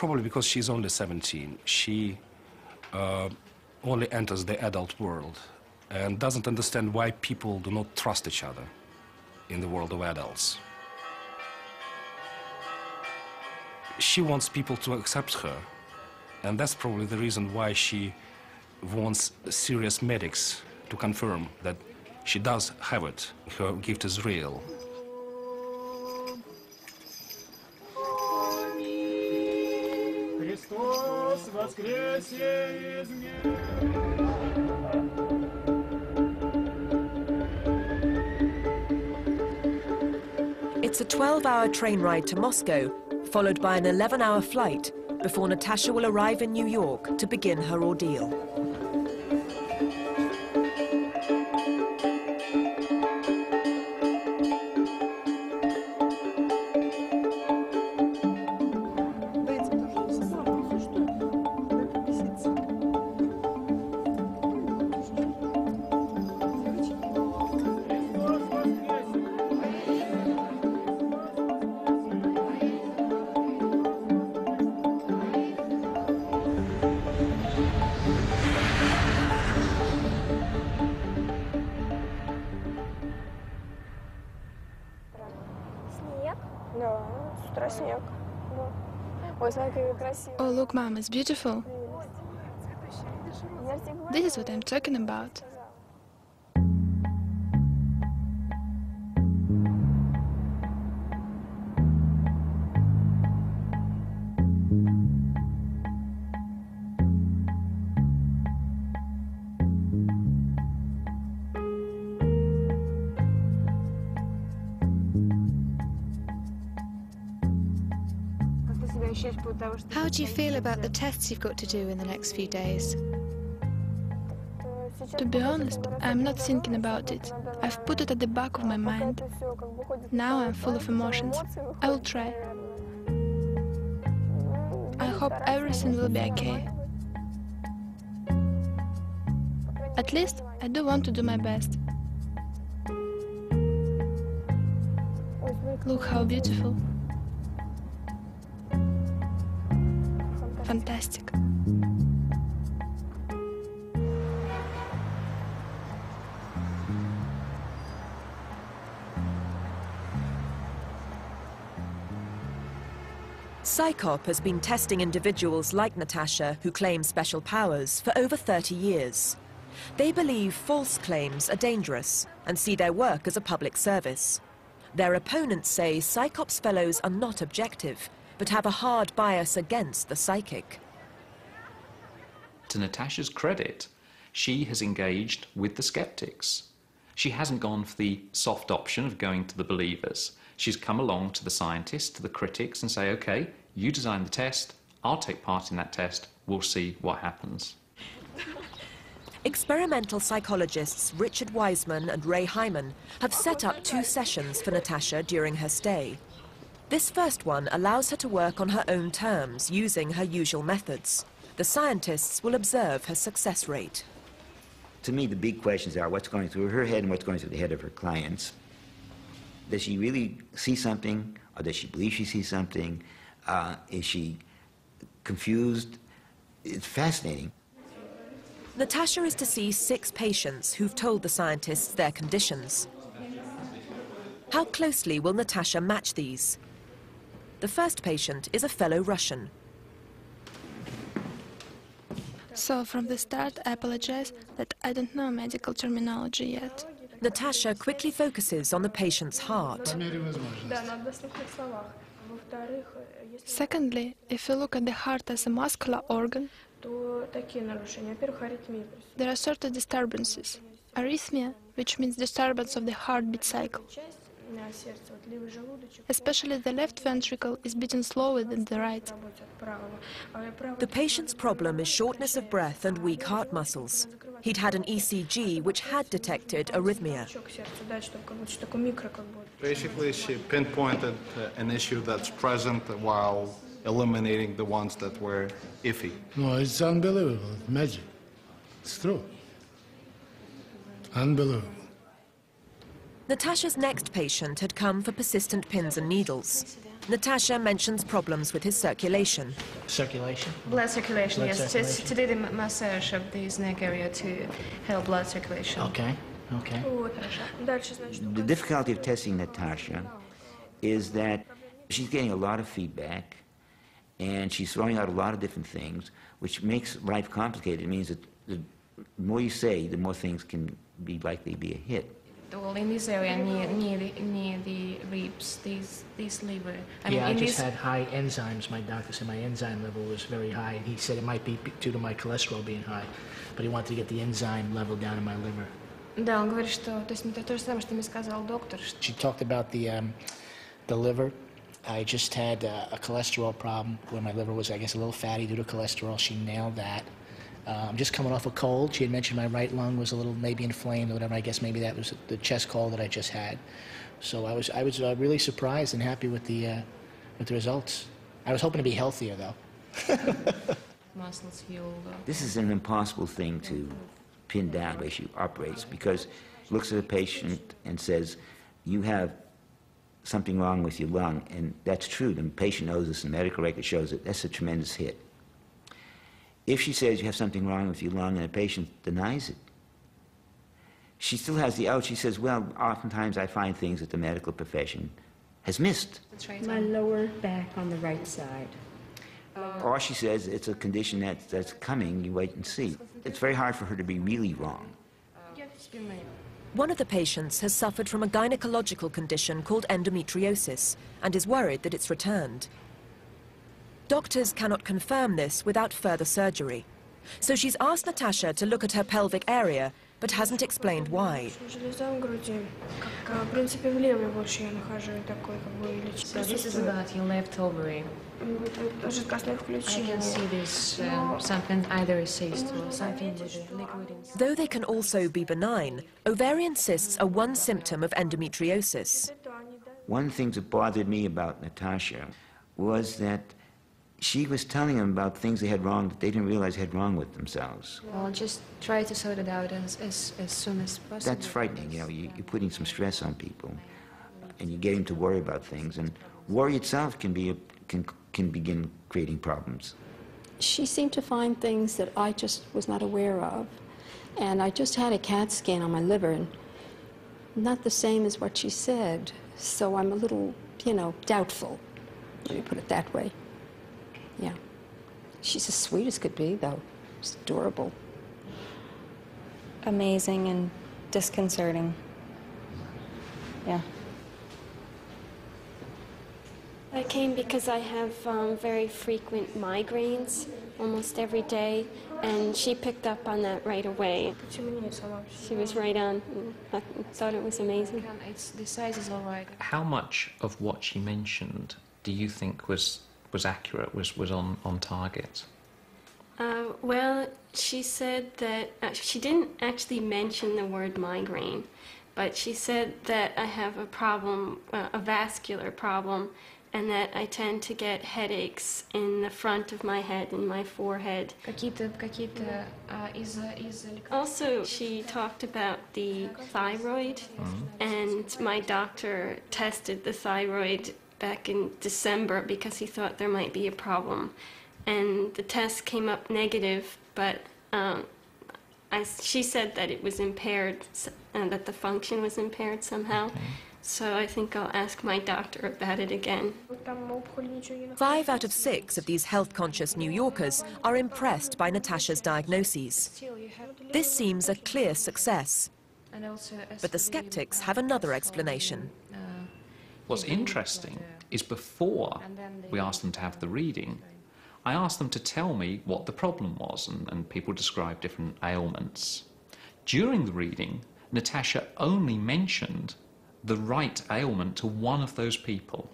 probably because she's only 17. She only enters the adult world and doesn't understand why people do not trust each other in the world of adults. She wants people to accept her, and that's probably the reason why she wants serious medics to confirm that she does have it. Her gift is real. It's a 12-hour train ride to Moscow, followed by an 11-hour flight before Natasha will arrive in New York to begin her ordeal. Oh, look, Mom, it's beautiful. This is what I'm talking about. How do you feel about the tests you've got to do in the next few days? To be honest, I'm not thinking about it. I've put it at the back of my mind. Now I'm full of emotions. I will try. I hope everything will be okay. At least I do want to do my best. Look how beautiful. Fantastic. Psychop has been testing individuals like Natasha who claim special powers for over 30 years. They believe false claims are dangerous and see their work as a public service. Their opponents say Psychop's fellows are not objective, but have a hard bias against the psychic. To Natasha's credit, she has engaged with the skeptics. She hasn't gone for the soft option of going to the believers. She's come along to the scientists, to the critics, and say, okay, you design the test, I'll take part in that test, we'll see what happens. Experimental psychologists Richard Wiseman and Ray Hyman have set up 2 sessions for Natasha during her stay. This first one allows her to work on her own terms, using her usual methods. The scientists will observe her success rate. To me, the big questions are what's going through her head and what's going through the head of her clients. Does she really see something, or does she believe she sees something? Is she confused? It's fascinating. Natasha is to see 6 patients who've told the scientists their conditions. How closely will Natasha match these? The first patient is a fellow Russian. So from the start, I apologize that I don't know medical terminology yet. Natasha quickly focuses on the patient's heart. Secondly, if you look at the heart as a muscular organ, there are certain disturbances. Arrhythmia, which means disturbance of the heartbeat cycle. Especially the left ventricle is beating slower than the right. The patient's problem is shortness of breath and weak heart muscles. He'd had an ECG which had detected arrhythmia. Basically, she pinpointed an issue that's present while eliminating the ones that were iffy. No, it's unbelievable. It's magic. It's true. Unbelievable. Natasha's next patient had come for persistent pins and needles. Natasha mentions problems with his circulation. Circulation? Blood circulation, Blood yes. circulation. To do the massage of this neck area to help blood circulation. Okay, okay. The difficulty of testing Natasha is that she's getting a lot of feedback and she's throwing out a lot of different things, which makes life complicated. It means that the more you say, the more things can be likely to be a hit. Well, in this area, near the ribs, this liver. I just had high enzymes. My doctor said my enzyme level was very high, and he said it might be due to my cholesterol being high, but he wanted to get the enzyme level down in my liver. Да, он говорит, что, то есть это то же самое, что мне сказал доктор. She talked about the liver. I just had a cholesterol problem where my liver was, I guess, a little fatty due to cholesterol. She nailed that. I'm just coming off a cold. She had mentioned my right lung was a little maybe inflamed or whatever. I guess maybe that was the chest cold that I just had. So I was really surprised and happy with the results. I was hoping to be healthier though. Muscles heal. This is an impossible thing to pin down the way she operates, because she looks at a patient and says, you have something wrong with your lung, and that's true. The patient knows this, and the medical record shows it. That's a tremendous hit. If she says you have something wrong with your lung and a patient denies it, she still has the out. She says, well, oftentimes I find things that the medical profession has missed. My lower back on the right side. Or she says it's a condition that's coming, you wait and see. It's very hard for her to be really wrong. One of the patients has suffered from a gynecological condition called endometriosis and is worried that it's returned. Doctors cannot confirm this without further surgery. So she's asked Natasha to look at her pelvic area, but hasn't explained why. So this is about your left ovary. I can see this, something, either a cyst or something with a liquid inside. Though they can also be benign, ovarian cysts are one symptom of endometriosis. One thing that bothered me about Natasha was that she was telling them about things they had wrong that they didn't realize they had wrong with themselves. Well, just try to sort it out as soon as possible. That's frightening, you know, you're putting some stress on people and you get them to worry about things, and worry itself can begin creating problems. She seemed to find things that I just was not aware of. And I just had a CAT scan on my liver, and not the same as what she said. So I'm a little, doubtful. Let me put it that way. Yeah. She's as sweet as could be, though. She's adorable. Amazing and disconcerting. Yeah. I came because I have very frequent migraines almost every day, and she picked up on that right away. She was right on. I thought it was amazing. The size is all right. How much of what she mentioned do you think was accurate, was on target? Well, she said that she didn't actually mention the word migraine, but she said that I have a problem, a vascular problem, and that I tend to get headaches in the front of my head and my forehead. Also, she talked about the thyroid, and my doctor tested the thyroid back in December because he thought there might be a problem. And the test came up negative, but she said that it was impaired, that the function was impaired somehow. Okay. So I think I'll ask my doctor about it again. 5 out of 6 of these health-conscious New Yorkers are impressed by Natasha's diagnoses. This seems a clear success. But the skeptics have another explanation. What's interesting is before we asked them to have the reading, I asked them to tell me what the problem was, and people described different ailments. During the reading, Natasha only mentioned the right ailment to one of those people.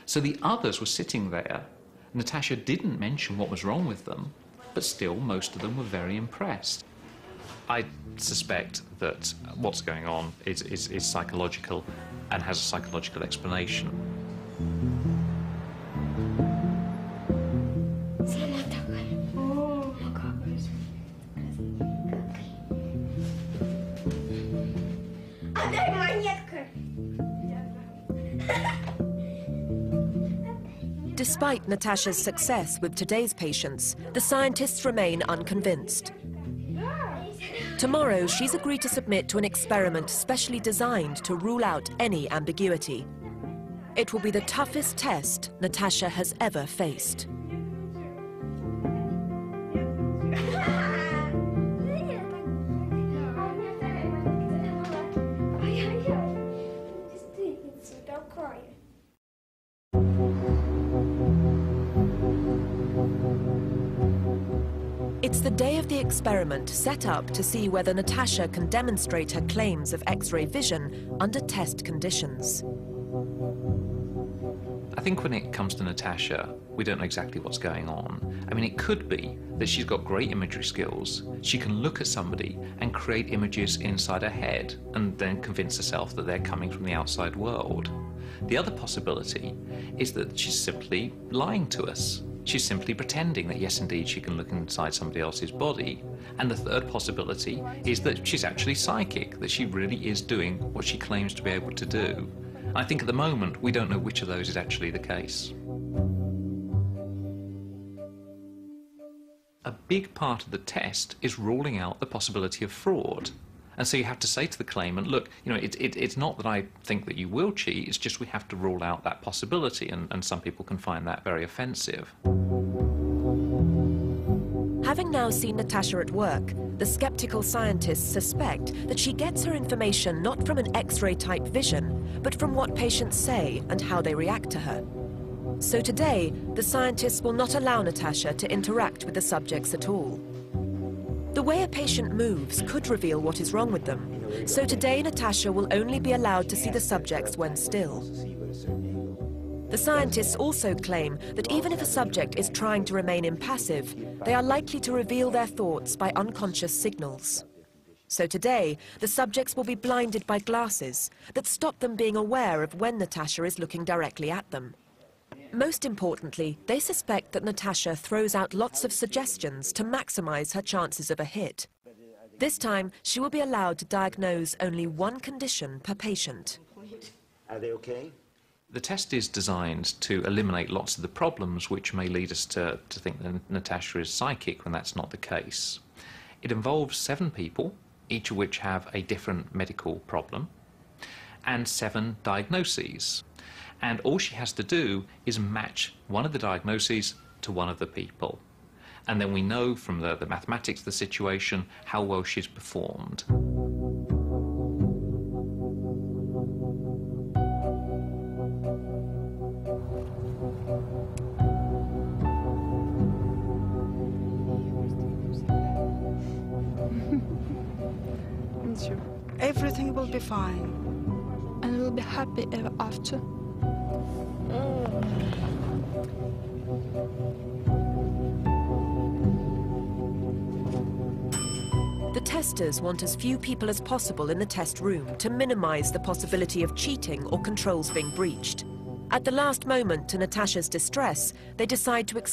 So the others were sitting there. Natasha didn't mention what was wrong with them, but still most of them were very impressed. I suspect that what's going on is psychological and has a psychological explanation. Despite Natasha's success with today's patients, the scientists remain unconvinced. Tomorrow, she's agreed to submit to an experiment specially designed to rule out any ambiguity. It will be the toughest test Natasha has ever faced. It's the day of the experiment set up to see whether Natasha can demonstrate her claims of X-ray vision under test conditions. I think when it comes to Natasha, we don't know exactly what's going on. I mean, it could be that she's got great imagery skills. She can look at somebody and create images inside her head and then convince herself that they're coming from the outside world. The other possibility is that she's simply lying to us. She's simply pretending that, yes, indeed, she can look inside somebody else's body. And the third possibility is that she's actually psychic, that she really is doing what she claims to be able to do. I think at the moment, we don't know which of those is actually the case. A big part of the test is ruling out the possibility of fraud. And so you have to say to the claimant, look, you know, it's not that I think that you will cheat, it's just we have to rule out that possibility, and some people can find that very offensive. Having now seen Natasha at work, the skeptical scientists suspect that she gets her information not from an X-ray type vision, but from what patients say and how they react to her. So today, the scientists will not allow Natasha to interact with the subjects at all. The way a patient moves could reveal what is wrong with them, so today Natasha will only be allowed to see the subjects when still. The scientists also claim that even if a subject is trying to remain impassive, they are likely to reveal their thoughts by unconscious signals. So today, the subjects will be blinded by glasses that stop them being aware of when Natasha is looking directly at them. Most importantly, they suspect that Natasha throws out lots of suggestions to maximize her chances of a hit. This time, she will be allowed to diagnose only one condition per patient. Are they okay? The test is designed to eliminate lots of the problems which may lead us to think that Natasha is psychic when that's not the case. It involves 7 people, each of which have a different medical problem, and 7 diagnoses. And all she has to do is match one of the diagnoses to one of the people. And then we know from the mathematics of the situation how well she's performed. Everything will be fine. And we'll be happy ever after. The testers want as few people as possible in the test room to minimize the possibility of cheating or controls being breached. At the last moment, to Natasha's distress, they decide to exclude